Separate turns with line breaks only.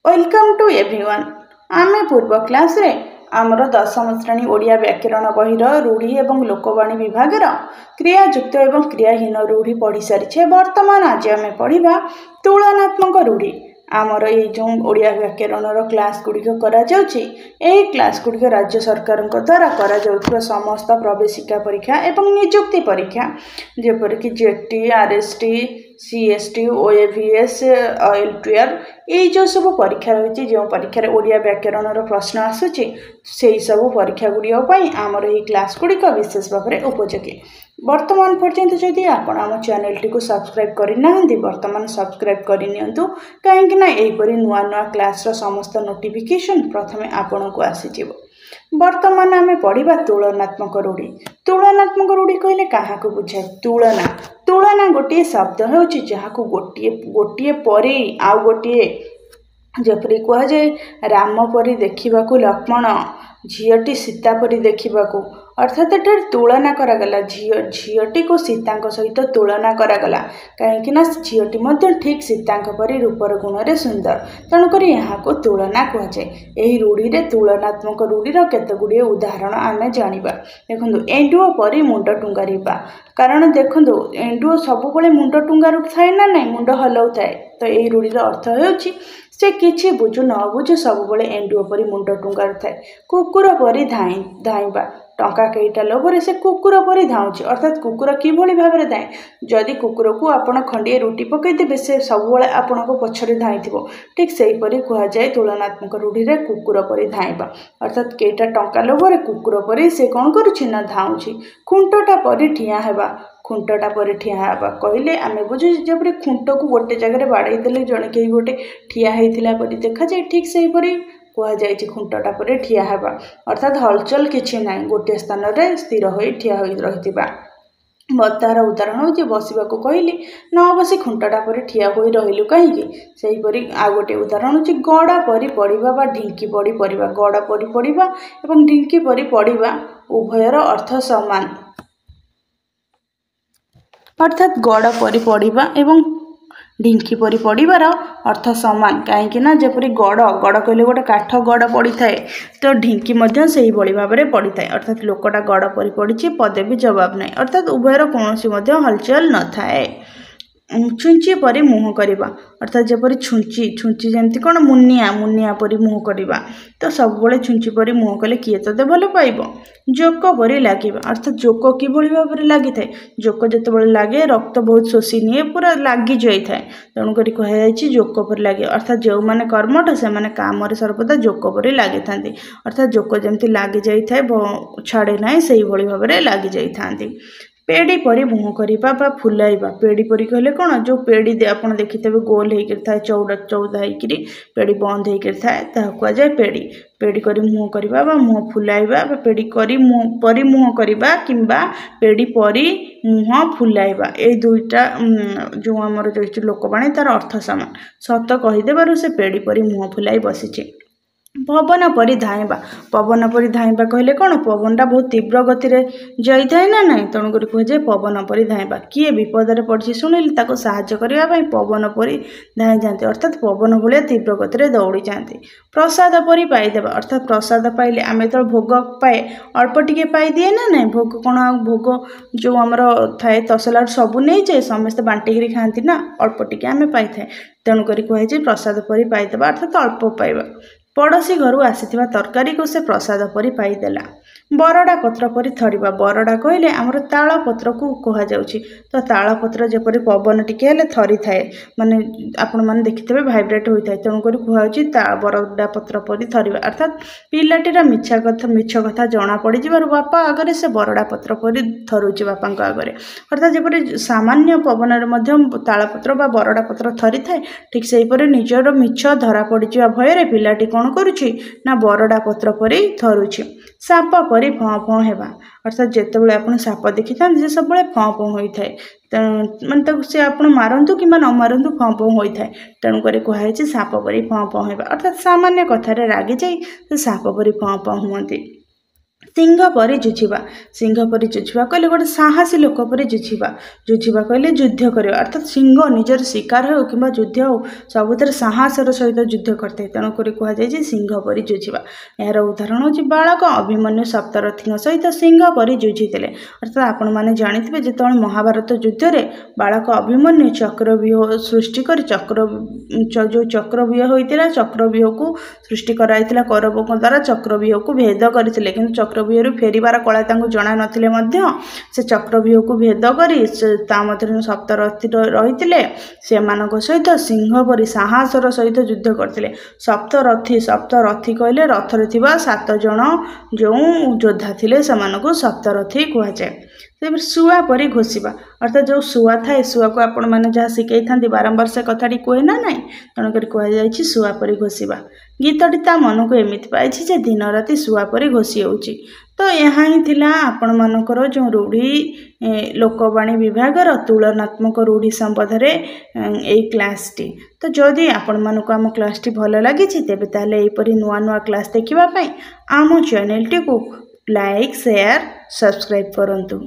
Welcome to everyone. आमे पूर्व class रे आमर दशम श्रेणी ओडिया व्याकरण बहिर रूढ़ी एवं लोकवाणी विभाग क्रियायुक्त एवं क्रियाहीन रूढ़ी पढ़ी सारी। वर्तमान आज आम पढ़ा तुलनात्मक रूढ़ी। आमर ये जो ओडिया व्याकरण क्लास गुड़िक क्लास गुड़िक राज्य सरकार द्वारा करा समस्त प्रवेशिका परीक्षा एवं निजुक्ति परीक्षा जेपरिक JT RST CST OAVS LTR ये जो सब परीक्षा रही जो परीक्षा ओडिया व्याकरण प्रश्न आसूची से सब परीक्षा गुड़िक आमर ये क्लास गुड़िक विशेष भाव में उपयोगी। वर्तमान पर्यंत जदि आपण आम चैनल टी सब्सक्राइब करना वर्तमान सब्सक्राइब करनी कहीं यहीपरी नुआ नुआ क्लास समस्त नोटिफिकेशन प्रथमे आपण को आसीज। वर्तमान आम पढ़ा तुलनात्मक रूढ़ी। तुलनात्मक रूढ़ी कहले क्या बुझाए? तुलना तुलना गोटे शब्द हो जहाँ गोटे गोटे परी आउ गोटे जपरी कहुए राम परी देखा लक्ष्मण झीटी सीता परी देखा अर्थात एठार तुलना करागला झीटी को सीता सहित तुलना करागला कहीं झीटी ठीक सीता परी रूपर गुण में सुंदर तेणुक यहाँ को तुलना कहुए। यही रूढ़ी रे तुलनात्मक रूढ़ीर केतगुड़े उदाहरण आम जाना। देखो एंडुओ परी मुंड टुंगारिबा कारण देखो एंडुओ सब मुंड टुंगारू थाए ना नहीं मुंड हलाउ थाए तो यही रूढ़ीर अर्थ हो से किछि बुझु न बुझु सब एंडुओ परी मुंड टुंगारू थाए। कुकुर परी धाइबा टंका कईटा लोभर से कुकुर परी धाउछि अर्थात कुकुर किभली भाव में धाए जदि कुकुर को आपण खंडिए रुटी पकईदेवे से सब आपण को पछरे धाइथिबो ठीक सेहीपरि कहुए तुलनात्मक रूढ़ी रे कुकुर परी धाइबा अर्थात कईटा टंका लोभर कुकुर परी से कौन करुछि ना धाउछि। खुंटटा परी ठिया हेबा खुंटटा परी ठिया हेबा कहले आम बुझे जब खुंट को गोटे जगह बाड़ई देले जड़े कहीं गोटे ठिया होता परी देखा जाए ठीक सेहीपरि कहुए खुंटटा परी ठिया हेबा अर्थात हलचल किछि ना गोटे स्थान रे स्थिर होई ठिया होई रहितिबा। तार उदाहरण हो बसवा को कहली न बसी खुंटटा परी ठिया होई रहिलु कहीं सेहीपरि आ गोटे उदाहरण हो गड़ा परी पढ़ा बा ढिंकी परी पढ़ा गड़ा परी पढ़ा एवं ढिंकी परी पढ़ा उभयर अर्थ समान अर्थात गड़ परी पढ़ा एवं ढिंकी परी पढ़ार अर्थ सामान कहीं जपरी गड़ गड़ कहले गोटे काठ गड़ पड़ी थाए तो ढिंकी से भाव में पड़ी थाए अर्थात लोकटा गड़ परी पड़ी पदे भी जवाब नहीं अर्थात उभयर कौन हलचल न थाए। छुंची परी मुँह करवा अर्थात जपरी छुंची छुंची जमती कौन मुनिया मुनिया परी मुँह करवा तो सब छुंची परी मुँह कले किए तो भल पाइब। जोक परी लगे अर्थात जोक किभली भाव में लगी थाए जोक जो लगे रक्त बहुत शोषी निए पूरा लगी जाए तेणुक कहुए जोक परी लगे अर्थात जो मैंने कर्मठ से मैंने काम सर्वदा जोक परी लगी था अर्थात जोक जमती लगी जाए छाड़े ना से भाव में लगी जाती। पेड़ी परी मुँह करवा फुलाइबा पेड़ी परी कहले कौन जो पेड़ी आप देखिथे गोल होता है चौड़ा चौदा होकर पेड़ी बंद होकर थाए कहुए पेड़ी पेड़ी करी मुँह करवा मुँह फुलाइबा पेड़ी करी मुँह परी मुँह करवा किंबा पेड़ी परी मुँह फुलाइबा ए दुईटा जो आमर जो लोकवाणी तार अर्थ सामान सत कहीदेवर से पेड़ी परी मुँह फुलाई बसीचे। पवन परी धाइबा पवन परी धाइबा कहले कौन पवनटा बहुत तीव्र गति रे जाई थाए ना नहीं तेणुक कहुए पवन परी धाइबा किए विपद में पड़ी शुणिले ताको साहाय्य करने पवन परी धाई जाती अर्थात पवन भाया तीव्र गति रे दौड़ी जाती। प्रसाद परी पाईदेवा अर्थात प्रसाद पाइले आम जो भोग पाए अल्प टिके पाई दिए ना नहीं भोग कौन भोग जो आमर थाए तसला सबू नहीं जाए समस्ते बांटिकी खाती ना अल्प टिके आम पाई थाए तेणुक कहुए प्रसाद परी पाईदेवा अर्थात अल्प पाइबा। पड़ोशी घर आसीथिबा तरकारी को से प्रसाद परी पाईदेला। बरडा पत्र परी थरिबा बरडा कहले आमर ताल पत्र को कह जाउछि तो ताल पत्र जेपरी पवन टिके हेले थरी थाए माने आपण माने देखिथिबे भाइब्रेट होई थाए तेणुक कहुछि बरडा पत्र परी थरिबा अर्थात पिलाटीर मिछ कथा जना पड़ी जिबार बापा आगरे से बरडा पत्र परी थरुछि बापा आगरे अर्थात जेपरी सामान्य पवन ताल पत्र बा बरडा पत्र थरी थाए ठीक सेहीपरि निजर मिछ धरा पड़ी जिबा भୟରେ पिलाटी कौन करुछि ना बरडा पत्र परी थरुछि। साप परी फँ फँ हेबा अर्थात जितेबाला आप साप देखी था सब फँ फँ होता है मानते से आप मारतु कि न मारतु फँ फँ होता है तेणुक कहुए साप परी फँ फँ हेबा अर्थात सामान्य कथार रागी जाए साप परी फँ फँ हुए। सिंह परी जुझिबा सिंह परी जुझिबा कहले गोटे साहसी लोक परी जुझिबा जुझिबा कहले युद्ध करवा अर्थात सिंह निजर शिकार हो कि युद्ध हो सबुतिर साहसर सहित युद्ध करते तेणुक कहुए सिंह परी जुझिबा। यार उदाहरण हूँ बालक अभिमन्यु सप्तरथी सहित सिंह परी जुझीते अर्थात आपण मैंने जानते जो महाभारत युद्ध में बालक अभिमन्यु चक्रव्यूह सृष्टि कर जो चक्रव्यूह होता चक्रव्यूह को सृष्टि कराइला कौरवों द्वारा चक्रव्यूह को भेद करते कि चक्रव्यूह फेरिबार कला जना नथिले से चक्रव्यूह को भेद कर सप्तरथी रही से सहित सिंह परी साहसर सहित युद्ध करते। सप्तरथी कहले रथरे थिबा 7 जण जो योद्धा थिले सेमानकु सप्तरथी कहुए। शुआ परी घोषिबा अर्थात जो शुआ थाए शुआ को आपण मैंने जहाँ शिखई था बारंबार से कथाटी कहे ना ना तेणुक कहुई शुआ परी घोषिबा। गीतटी ता मन को एमती पाई दिन राति शुआ परी घोषी होउची। तो यहाँ ही थिला आपण मानकर जो रूढ़ी लोकवाणी विभागर तुलनात्मक रूढ़ी संबंध में क्लासटी। तो जदि आपण मानक आम क्लासटी भल लगी तेबे ताले एपरी नुआ नुआ क्लास देखिबा पई आम चैनल टी को लाइक शेयर सब्सक्राइब करंतु।